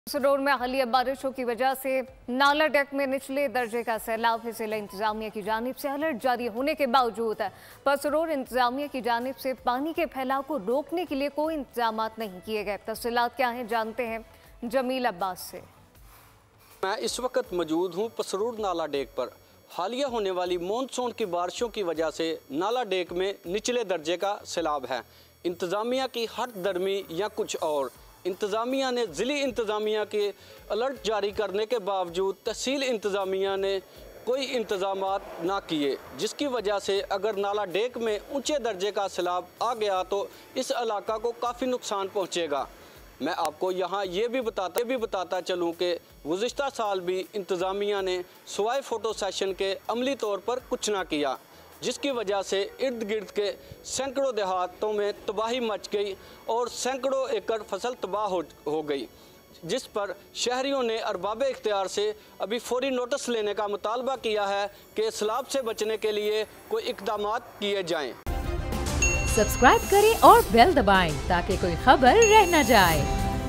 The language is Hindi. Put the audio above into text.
रोड में हालिया बारिशों की वजह से नाला डेक में निचले दर्जे का सैलाब है। जिला इंतजामिया की जानिब से अलर्ट जारी होने के बावजूद पस रोड इंतजामिया की जानिब से पानी के फैलाव को रोकने के लिए कोई इंतजाम नहीं किए गए। तफसीलात क्या हैं जानते हैं जमील अब्बास से। मैं इस वक्त मौजूद हूँ पसरूर नाला डेक पर। हालिया होने वाली मानसून की बारिशों की वजह से नाला डेक में निचले दर्जे का सैलाब है। इंतजामिया की हट दर्मी या कुछ और, इंतज़ामिया ने ज़िली इंतज़ामिया के अलर्ट जारी करने के बावजूद तहसील इंतज़ामिया ने कोई इंतज़ामात ना किए, जिसकी वजह से अगर नाला डेक में ऊंचे दर्जे का सैलाब आ गया तो इस इलाका को काफ़ी नुकसान पहुंचेगा। मैं आपको यहाँ ये भी बताता चलूँ कि गुज़िश्ता साल भी इंतज़ामिया ने सिवाय फ़ोटो सेशन के अमली तौर पर कुछ ना किया, जिसकी वजह से इर्द गिर्द के सैकड़ों देहातों में तबाही मच गई और सैकड़ों एकड़ फसल तबाह हो गई, जिस पर शहरियों ने अरबाब इख्तियार से अभी फौरी नोटिस लेने का मुतालबा किया है कि सैलाब से बचने के लिए कोई इक़दाम किए जाएं। सब्सक्राइब करें और बेल दबाएं ताकि कोई खबर रह न जाए।